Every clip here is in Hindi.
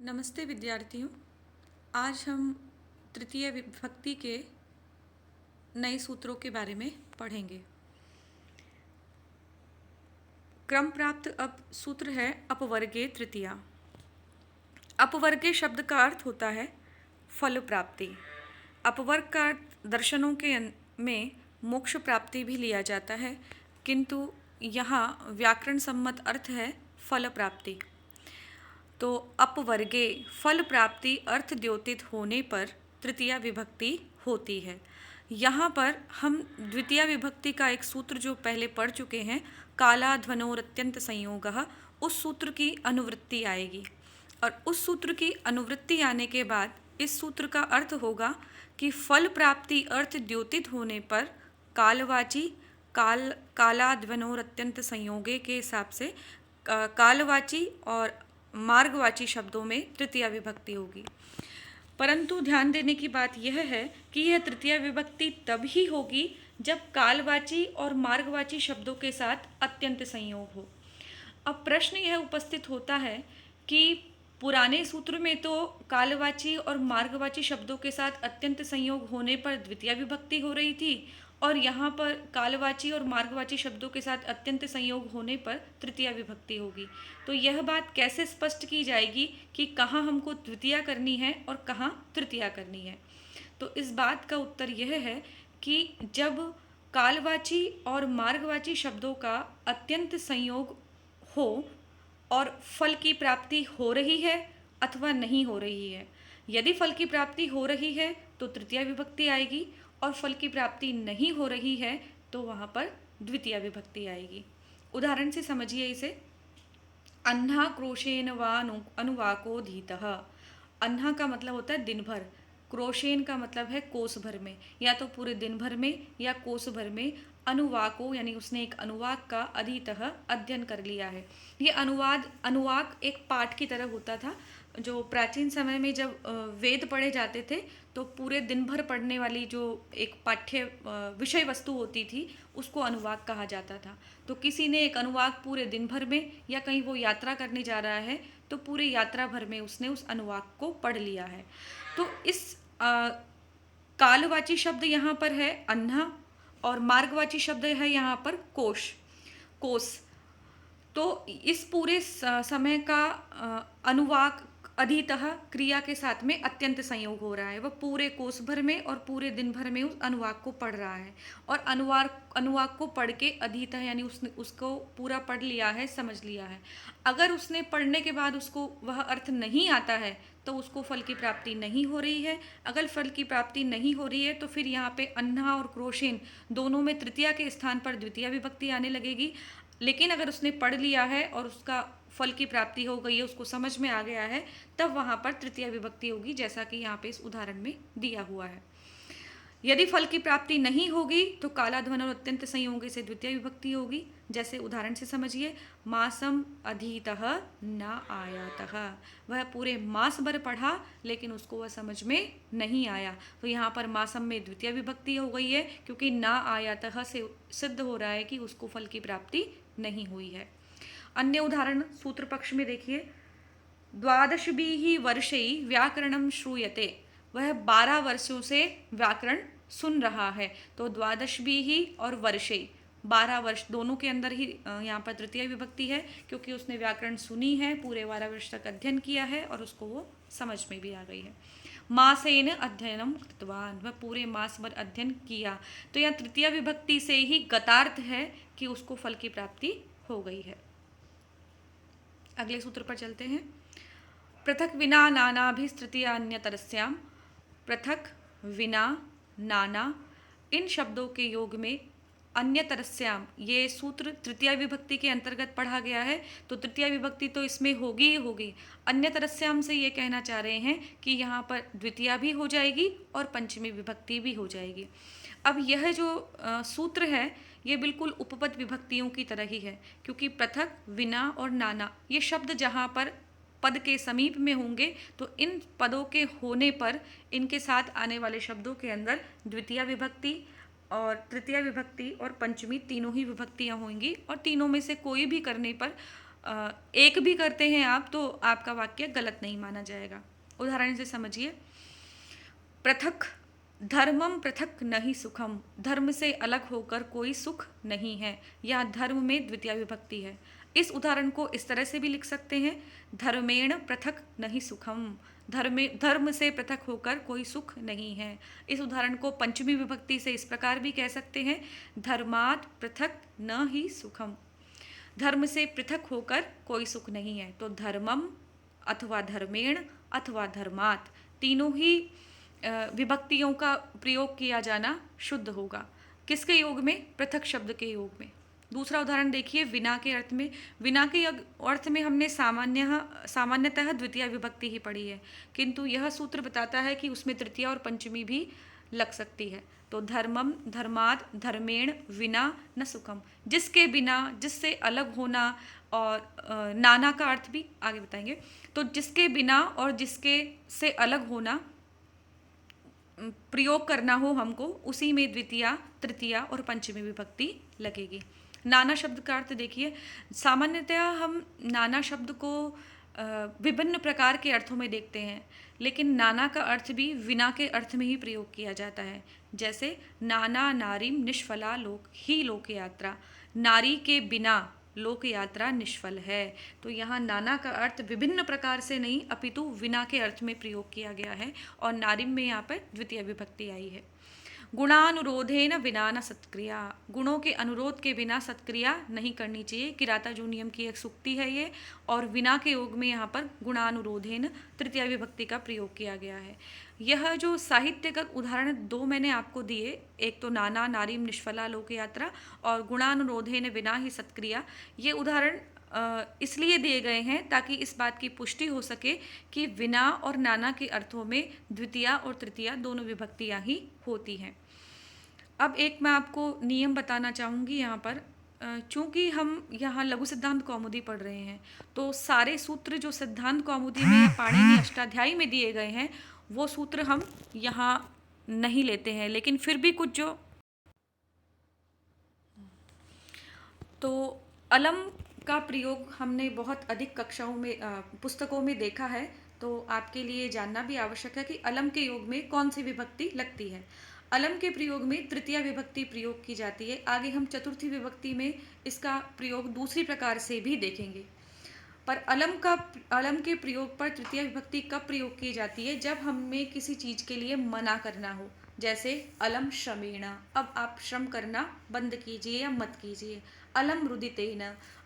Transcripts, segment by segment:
नमस्ते विद्यार्थियों। आज हम तृतीय विभक्ति के नए सूत्रों के बारे में पढ़ेंगे। क्रम प्राप्त अब सूत्र है अपवर्गे तृतीया। अपवर्गे शब्द का अर्थ होता है फल प्राप्ति। अपवर्ग का अर्थ दर्शनों के में मोक्ष प्राप्ति भी लिया जाता है, किंतु यहाँ व्याकरण सम्मत अर्थ है फल प्राप्ति। तो अपवर्गे फल प्राप्ति अर्थ द्योतित होने पर तृतीया विभक्ति होती है। यहाँ पर हम द्वितीय विभक्ति का एक सूत्र जो पहले पढ़ चुके हैं, कालाध्वनोरत्यंत संयोगः, उस सूत्र की अनुवृत्ति आएगी। और उस सूत्र की अनुवृत्ति आने के बाद इस सूत्र का अर्थ होगा कि फल प्राप्ति अर्थ द्योतित होने पर कालवाची कालाध्वनोरत्यंत संयोगे के हिसाब से कालवाची और मार्गवाची शब्दों में तृतीया विभक्ति होगी। परंतु ध्यान देने की बात यह है कि यह तृतीया विभक्ति तब ही होगी जब कालवाची और मार्गवाची शब्दों के साथ अत्यंत संयोग हो। अब प्रश्न यह उपस्थित होता है कि पुराने सूत्र में तो कालवाची और मार्गवाची शब्दों के साथ अत्यंत संयोग होने पर द्वितीया विभक्ति हो रही थी, और यहाँ पर कालवाची और मार्गवाची शब्दों के साथ अत्यंत संयोग होने पर तृतीया विभक्ति होगी। तो यह बात कैसे स्पष्ट की जाएगी कि कहाँ हमको द्वितीया करनी है और कहाँ तृतीया करनी है? तो इस बात का उत्तर यह है कि जब कालवाची और मार्गवाची शब्दों का अत्यंत संयोग हो और फल की प्राप्ति हो रही है अथवा नहीं हो रही है। यदि फल की प्राप्ति हो रही है तो तृतीया विभक्ति आएगी, और फल की प्राप्ति नहीं हो रही है तो वहाँ पर द्वितीया विभक्ति आएगी। उदाहरण से समझिए इसे। अन्हा क्रोशेन वा अनुवाको धीतः। अन्हा का मतलब होता है दिन भर, क्रोशेन का मतलब है कोस भर में, या तो पूरे दिन भर में या कोस भर में। अनुवाको यानी उसने एक अनुवाक का अधीतः अध्ययन कर लिया है। ये अनुवाक एक पाठ की तरह होता था। जो प्राचीन समय में जब वेद पढ़े जाते थे तो पूरे दिन भर पढ़ने वाली जो एक पाठ्य विषय वस्तु होती थी उसको अनुवाक कहा जाता था। तो किसी ने एक अनुवाक पूरे दिन भर में, या कहीं वो यात्रा करने जा रहा है तो पूरे यात्रा भर में उसने उस अनुवाक को पढ़ लिया है। तो इस कालवाची शब्द यहाँ पर है अन्हा, और मार्गवाची शब्द है यहाँ पर कोस। तो इस पूरे समय का अनुवाक अधीतः क्रिया के साथ में अत्यंत संयोग हो रहा है। वह पूरे कोस भर में और पूरे दिन भर में उस अनुवाक को पढ़ रहा है, और अनुवाक को पढ़ के अधीतः यानी उसने उसको पूरा पढ़ लिया है, समझ लिया है। अगर उसने पढ़ने के बाद उसको वह अर्थ नहीं आता है तो उसको फल की प्राप्ति नहीं हो रही है। अगर फल की प्राप्ति नहीं हो रही है तो फिर यहाँ पे अन्हा और क्रोशेन दोनों में तृतीया के स्थान पर द्वितीया विभक्ति आने लगेगी। लेकिन अगर उसने पढ़ लिया है और उसका फल की प्राप्ति हो गई है, उसको समझ में आ गया है, तब वहाँ पर तृतीया विभक्ति होगी, जैसा कि यहाँ पे इस उदाहरण में दिया हुआ है। यदि फल की प्राप्ति नहीं होगी तो कालाध्वन और अत्यंत संयोग से द्वितीय विभक्ति होगी। जैसे उदाहरण से समझिए, मासम अधीतः न आयातः। वह पूरे मास भर पढ़ा लेकिन उसको वह समझ में नहीं आया, तो यहाँ पर मासम में द्वितीय विभक्ति हो गई है, क्योंकि न आयातः से सिद्ध हो रहा है कि उसको फल की प्राप्ति नहीं हुई है। अन्य उदाहरण सूत्र पक्ष में देखिए। द्वादशभिः वर्षैः व्याकरणं श्रूयते। वह 12 वर्षों से व्याकरण सुन रहा है। तो द्वादशभिः और वर्षे 12 वर्ष दोनों के अंदर ही यहाँ पर तृतीय विभक्ति है, क्योंकि उसने व्याकरण सुनी है, पूरे 12 वर्ष तक अध्ययन किया है और उसको वो समझ में भी आ गई है। मासेन अध्ययनम कृतवान। वह पूरे मास भर अध्ययन किया। तो यहाँ तृतीय विभक्ति से ही गतार्थ है कि उसको फल की प्राप्ति हो गई है। अगले सूत्र पर चलते हैं। पृथक विना नानाभिस्तृतीया अन्यतरस्याम। पृथक विना नाना इन शब्दों के योग में अन्यतरस्याम, ये सूत्र तृतीय विभक्ति के अंतर्गत पढ़ा गया है, तो तृतीय विभक्ति तो इसमें होगी ही होगी। अन्यतरस्याम से ये कहना चाह रहे हैं कि यहाँ पर द्वितीया भी हो जाएगी और पंचमी विभक्ति भी हो जाएगी। अब यह जो सूत्र है ये बिल्कुल उपपद विभक्तियों की तरह ही है, क्योंकि पृथक, विना और नाना ये शब्द जहाँ पर पद के समीप में होंगे तो इन पदों के होने पर इनके साथ आने वाले शब्दों के अंदर द्वितीय विभक्ति और तृतीय विभक्ति और पंचमी तीनों ही विभक्तियाँ होंगी, और तीनों में से कोई भी करने पर एक भी करते हैं आप तो आपका वाक्य गलत नहीं माना जाएगा। उदाहरण से समझिए, पृथक धर्मम पृथक नहीं सुखम, धर्म से अलग होकर कोई सुख नहीं है। यहाँ धर्म में द्वितीय विभक्ति है। इस उदाहरण को इस तरह से भी लिख सकते हैं, धर्मेण पृथक नहीं सुखम, धर्म से पृथक होकर कोई सुख नहीं है। इस उदाहरण को पंचमी विभक्ति से इस प्रकार भी कह सकते हैं, धर्मात् पृथक न ही सुखम, धर्म से पृथक होकर कोई सुख नहीं है। तो धर्मम अथवा धर्मेण अथवा धर्मात्, तीनों ही विभक्तियों का प्रयोग किया जाना शुद्ध होगा। किसके योग में? पृथक शब्द के योग में। दूसरा उदाहरण देखिए, विना के अर्थ में। विना के अर्थ में हमने सामान्यतः द्वितीय विभक्ति ही पढ़ी है, किंतु यह सूत्र बताता है कि उसमें तृतीया और पंचमी भी लग सकती है। तो धर्मम धर्माद धर्मेण विना न सुखम, जिसके बिना, जिससे अलग होना, और नाना का अर्थ भी आगे बताएंगे। तो जिसके बिना और जिसके से अलग होना प्रयोग करना हो हमको, उसी में द्वितीया, तृतीया और पंचमी विभक्ति लगेगी। नाना शब्द का अर्थ देखिए, सामान्यतया हम नाना शब्द को विभिन्न प्रकार के अर्थों में देखते हैं, लेकिन नाना का अर्थ भी विना के अर्थ में ही प्रयोग किया जाता है। जैसे नाना नारीम निष्फला लोक यात्रा, नारी के बिना लोक यात्रा निष्फल है। तो यहाँ नाना का अर्थ विभिन्न प्रकार से नहीं अपितु विना के अर्थ में प्रयोग किया गया है, और नारिम में यहाँ पर द्वितीय विभक्ति आई है। गुणानुरोधेन विना न सत्क्रिया, गुणों के अनुरोध के बिना सत्क्रिया नहीं करनी चाहिए। किराता जो नियम की एक सूक्ति है ये, और विना के योग में यहाँ पर गुणानुरोधेन तृतीय विभक्ति का प्रयोग किया गया है। यह जो साहित्यगत उदाहरण दो मैंने आपको दिए, एक तो नाना नारीम निष्फला लोक यात्रा और गुणानुरोधेन विना ही सत्क्रिया, ये उदाहरण इसलिए दिए गए हैं ताकि इस बात की पुष्टि हो सके कि विना और नाना के अर्थों में द्वितीया और तृतीया दोनों विभक्तियां ही होती हैं। अब एक मैं आपको नियम बताना चाहूँगी यहाँ पर। चूँकि हम यहाँ लघु सिद्धांत कौमुदी पढ़ रहे हैं, तो सारे सूत्र जो सिद्धांत कौमुदी में या पाणिनि अष्टाध्यायी में दिए गए हैं वो सूत्र हम यहाँ नहीं लेते हैं, लेकिन फिर भी कुछ जो तो अलम का प्रयोग हमने बहुत अधिक कक्षाओं में पुस्तकों में देखा है, तो आपके लिए जानना भी आवश्यक है कि अलम के योग में कौन सी विभक्ति लगती है। अलम के प्रयोग में तृतीया विभक्ति प्रयोग की जाती है। आगे हम चतुर्थी विभक्ति में इसका प्रयोग दूसरी प्रकार से भी देखेंगे। पर अलम के प्रयोग पर तृतीया विभक्ति कब प्रयोग की जाती है? जब हमें किसी चीज के लिए मना करना हो। जैसे अलम श्रमेण, अब आप श्रम करना बंद कीजिए या मत कीजिए। अलम रुदितेन,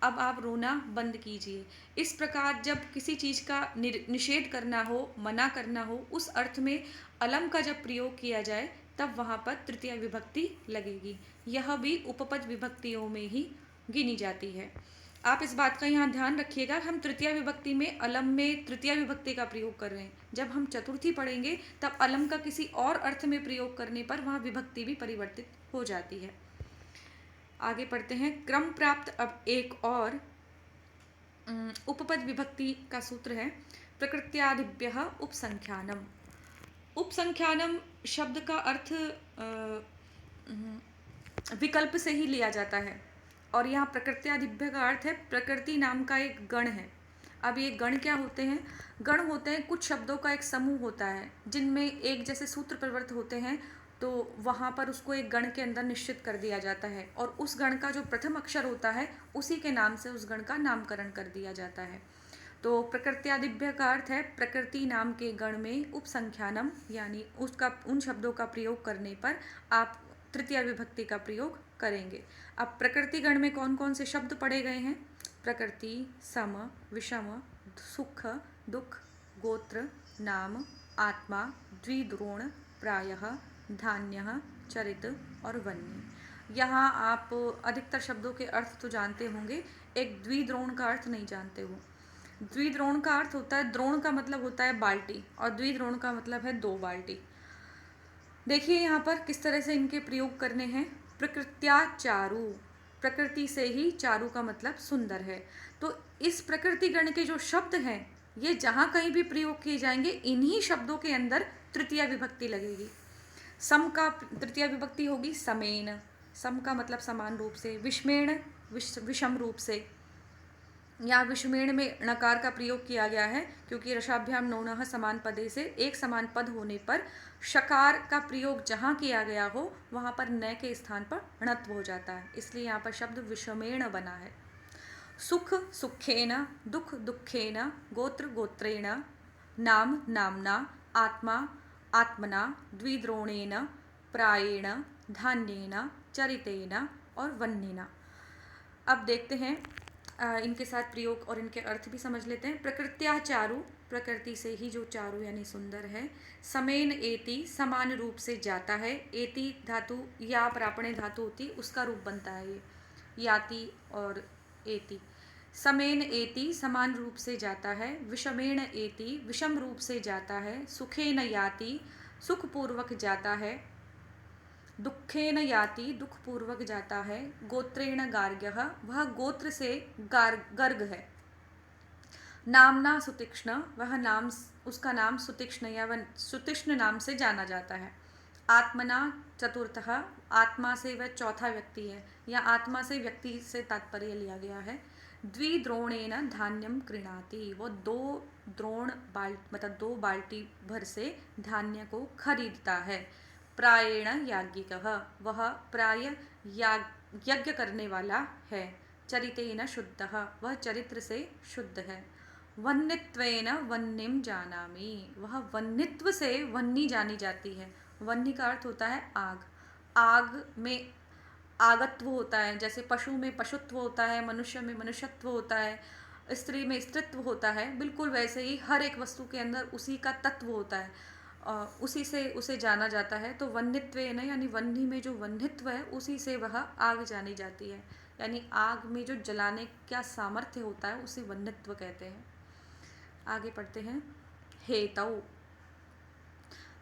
अब आप रोना बंद कीजिए। इस प्रकार जब किसी चीज का निषेध करना हो, मना करना हो, उस अर्थ में अलम का जब प्रयोग किया जाए तब वहाँ पर तृतीया विभक्ति लगेगी। यह भी उपपद विभक्तियों में ही गिनी जाती है। आप इस बात का यहाँ ध्यान रखिएगा, हम तृतीया विभक्ति में अलम में तृतीया विभक्ति का प्रयोग कर रहे हैं। जब हम चतुर्थी पढ़ेंगे तब अलम का किसी और अर्थ में प्रयोग करने पर वहाँ विभक्ति भी परिवर्तित हो जाती है। आगे पढ़ते हैं। क्रम प्राप्त अब एक और उपपद विभक्ति का सूत्र है, प्रकृत्यादिभ्यः उपसंख्यानम। उपसंख्यानम शब्द का अर्थ विकल्प से ही लिया जाता है, और यहाँ प्रकृत्यादिभ्य का अर्थ है प्रकृति नाम का एक गण है। अब ये गण क्या होते हैं? गण होते हैं कुछ शब्दों का एक समूह होता है जिनमें एक जैसे सूत्र प्रवृत्त होते हैं, तो वहाँ पर उसको एक गण के अंदर निश्चित कर दिया जाता है, और उस गण का जो प्रथम अक्षर होता है उसी के नाम से उस गण का नामकरण कर दिया जाता है। तो प्रकृत्यादिभ्य का अर्थ है प्रकृति नाम के गण में उपसंख्यानम, यानी उसका उन शब्दों का प्रयोग करने पर आप तृतीया विभक्ति का प्रयोग करेंगे। अब प्रकृति गण में कौन कौन से शब्द पढ़े गए हैं? प्रकृति, सम, विषम, सुख, दुख, गोत्र, नाम, आत्मा, द्विद्रोण, प्रायः, धान्य, चरित और वन्य। यहाँ आप अधिकतर शब्दों के अर्थ तो जानते होंगे, एक द्विद्रोण का अर्थ नहीं जानते हो। द्विद्रोण का अर्थ होता है, द्रोण का मतलब होता है बाल्टी, और द्विद्रोण का मतलब है 2 बाल्टी। देखिए यहाँ पर किस तरह से इनके प्रयोग करने हैं। प्रकृत्या चारु, प्रकृति से ही चारु का मतलब सुंदर है। तो इस प्रकृति गण के जो शब्द हैं ये जहाँ कहीं भी प्रयोग किए जाएंगे इन्हीं शब्दों के अंदर तृतीया विभक्ति लगेगी। सम का तृतीया विभक्ति होगी समेन, सम का मतलब समान रूप से, विषमेण विषम रूप से, यहाँ विषमेण में णकार का प्रयोग किया गया है क्योंकि रसाभ्याम नौनः समान पदे से एक समान पद होने पर शकार का प्रयोग जहाँ किया गया हो वहाँ पर न के स्थान पर णत्व हो जाता है, इसलिए यहाँ पर शब्द विषमेण बना है। सुख सुखेन, दुख दुखेन, गोत्र गोत्रेण, नाम नाम्ना, आत्मा आत्मना, द्विद्रोणेन, प्रायेण, धान्येन, चरितेन और वन्येन। अब देखते हैं इनके साथ प्रयोग और इनके अर्थ भी समझ लेते हैं। प्रकृत्या चारु, प्रकृति से ही जो चारु यानी सुंदर है। समेन एति, समान रूप से जाता है। एति धातु या प्रापणे धातु होती उसका रूप बनता है ये, याति और एति। समेन एति, समान रूप से जाता है। विषमेण एति, विषम रूप से जाता है। सुखेन याति, सुखपूर्वक जाता है। दुखेन याति, दुख पूर्वक जाता है। गोत्रेण गार्ग्यः, वह गोत्र से गर्ग है। नामना सुतीक्ष्ण, वह नाम उसका नाम सुतीक्ष्ण या वह सुतीक्ष्ण नाम से जाना जाता है। आत्मना चतुर्थः, आत्मा से वह चौथा व्यक्ति है या आत्मा से व्यक्ति से तात्पर्य लिया गया है। द्विद्रोणेन धान्यम कृणाति, वो दो द्रोण मतलब 2 बाल्टी भर से धान्य को खरीदता है। प्रायेण याज्ञिकः, वह प्राय यज्ञ करने वाला है। चरितेन शुद्धः, वह चरित्र से शुद्ध है। वन्यत्वेन वन्यम जानामि, वह वन्यत्व से वन्नी जानी जाती है। वन्नी का अर्थ होता है आग। आग में आगत्व होता है, जैसे पशु में पशुत्व होता है, मनुष्य में मनुष्यत्व होता है, स्त्री में स्त्रीत्व होता है, बिल्कुल वैसे ही हर एक वस्तु के अंदर उसी का तत्व होता है, उसी से उसे जाना जाता है। तो वन्यत्वेन यानी वन्नी में जो वन्यत्व है उसी से वह आग जानी जाती है, यानी आग में जो जलाने का सामर्थ्य होता है उसे वन्यत्व कहते हैं। आगे पढ़ते हैं। हेतौ,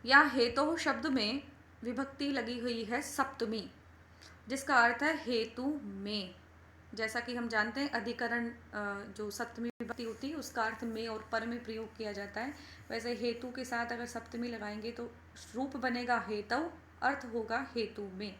या हेतु शब्द में विभक्ति लगी हुई है सप्तमी, जिसका अर्थ है हेतु में। जैसा कि हम जानते हैं अधिकरण जो सप्तमी विभक्ति होती है उसका अर्थ में और पर में प्रयोग किया जाता है, वैसे हेतु के साथ अगर सप्तमी लगाएंगे तो रूप बनेगा हेतु, अर्थ होगा हेतु में।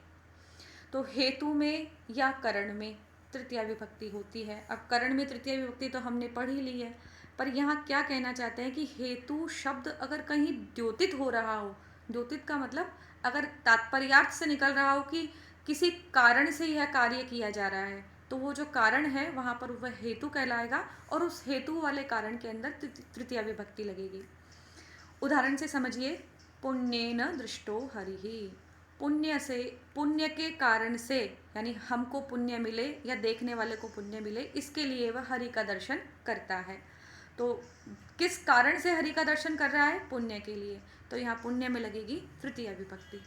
तो हेतु में या करण में तृतीया विभक्ति होती है। अब करण में तृतीया विभक्ति तो हमने पढ़ ही ली है, पर यहाँ क्या कहना चाहते हैं कि हेतु शब्द अगर कहीं द्योतित हो रहा हो, द्योतित का मतलब अगर तात्पर्यार्थ से निकल रहा हो कि किसी कारण से यह कार्य किया जा रहा है, तो वो जो कारण है वहाँ पर वह हेतु कहलाएगा और उस हेतु वाले कारण के अंदर तृतीया विभक्ति लगेगी। उदाहरण से समझिए। पुण्येन दृष्टो हरिः, पुण्य से, पुण्य के कारण से यानी हमको पुण्य मिले या देखने वाले को पुण्य मिले, इसके लिए वह हरि का दर्शन करता है। तो किस कारण से हरि का दर्शन कर रहा है? पुण्य के लिए, तो यहाँ पुण्य में लगेगी तृतीया विभक्ति।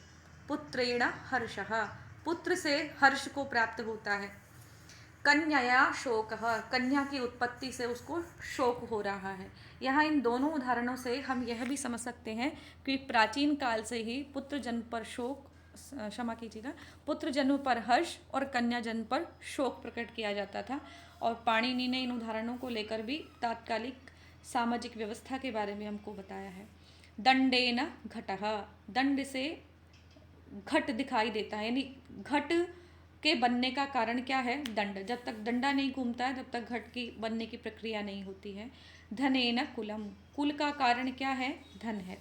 पुत्रेण हर्षः, पुत्र से हर्ष को प्राप्त होता है। कन्यया शोकः, कन्या की उत्पत्ति से उसको शोक हो रहा है। यहाँ इन दोनों उदाहरणों से हम यह भी समझ सकते हैं कि प्राचीन काल से ही पुत्र जन्म पर शोक, क्षमा कीजिएगा, पुत्र जन्म पर हर्ष और कन्या जन्म पर शोक प्रकट किया जाता था। और पाणिनि ने इन उदाहरणों को लेकर भी तात्कालिक सामाजिक व्यवस्था के बारे में हमको बताया है। दंडेन घटः, दंड से घट दिखाई देता है, यानी घट के बनने का कारण क्या है? दंड। जब तक डंडा नहीं घूमता है तब तक घट की बनने की प्रक्रिया नहीं होती है। धनेन कुलम, कुल का कारण क्या है? धन है।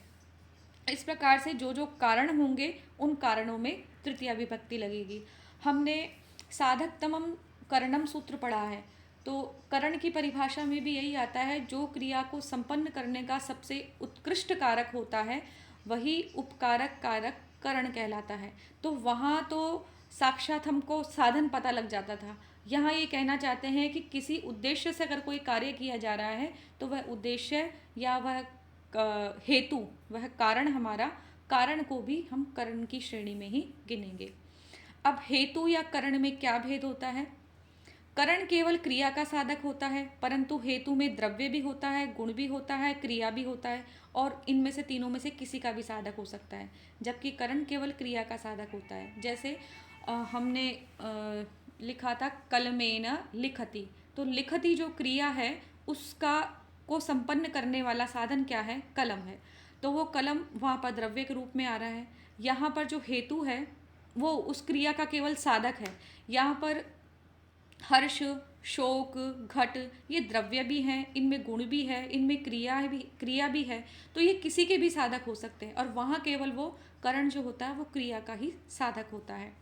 इस प्रकार से जो जो कारण होंगे उन कारणों में तृतीया विभक्ति लगेगी। हमने साधकतमम करणम सूत्र पढ़ा है, तो करण की परिभाषा में भी यही आता है, जो क्रिया को संपन्न करने का सबसे उत्कृष्ट कारक होता है वही उपकारक कारक करण कहलाता है। तो वहाँ तो साक्षात हमको साधन पता लग जाता था। यहाँ ये कहना चाहते हैं कि किसी उद्देश्य से अगर कोई कार्य किया जा रहा है तो वह उद्देश्य या वह हेतु, वह कारण, हमारा कारण को भी हम करण की श्रेणी में ही गिनेंगे। अब हेतु या करण में क्या भेद होता है? करण केवल क्रिया का साधक होता है, परंतु हेतु में द्रव्य भी होता है, गुण भी होता है, क्रिया भी होता है, और इनमें से तीनों में से किसी का भी साधक हो सकता है, जबकि करण केवल क्रिया का साधक होता है। जैसे हमने लिखा था कलमेन लिखति, तो लिखति जो क्रिया है उसका को संपन्न करने वाला साधन क्या है? कलम है। तो वो कलम वहाँ पर द्रव्य के रूप में आ रहा है। यहाँ पर जो हेतु है वो उस क्रिया का केवल साधक है। यहाँ पर हर्ष, शोक, घट, ये द्रव्य भी हैं, इनमें गुण भी है, इनमें क्रिया भी है। तो ये किसी के भी साधक हो सकते हैं, और वहाँ केवल वो करण जो होता है वो क्रिया का ही साधक होता है।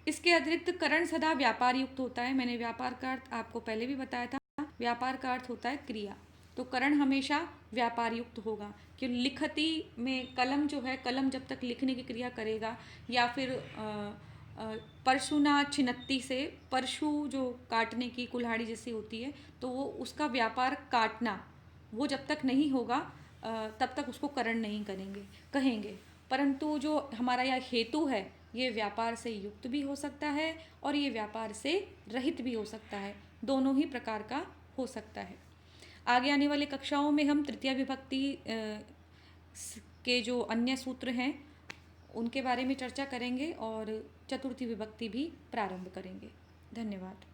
इसके अतिरिक्त करण सदा व्यापार युक्त होता है। मैंने व्यापार का अर्थ आपको पहले भी बताया था। व्यापार का अर्थ होता है क्रिया। तो करण हमेशा व्यापार युक्त होगा, कि लिखती में कलम जो है, कलम जब तक लिखने की क्रिया करेगा, या फिर परशुना छिनत्ती से, परशु जो काटने की कुल्हाड़ी जैसी होती है, तो वो उसका व्यापार काटना, वो जब तक नहीं होगा तब तक उसको करण नहीं कहेंगे। परंतु जो हमारा यह हेतु है, ये व्यापार से युक्त भी हो सकता है और ये व्यापार से रहित भी हो सकता है। दोनों ही प्रकार का हो सकता है। आगे आने वाली कक्षाओं में हम तृतीया विभक्ति के जो अन्य सूत्र हैं उनके बारे में चर्चा करेंगे और चतुर्थी विभक्ति भी प्रारंभ करेंगे। धन्यवाद।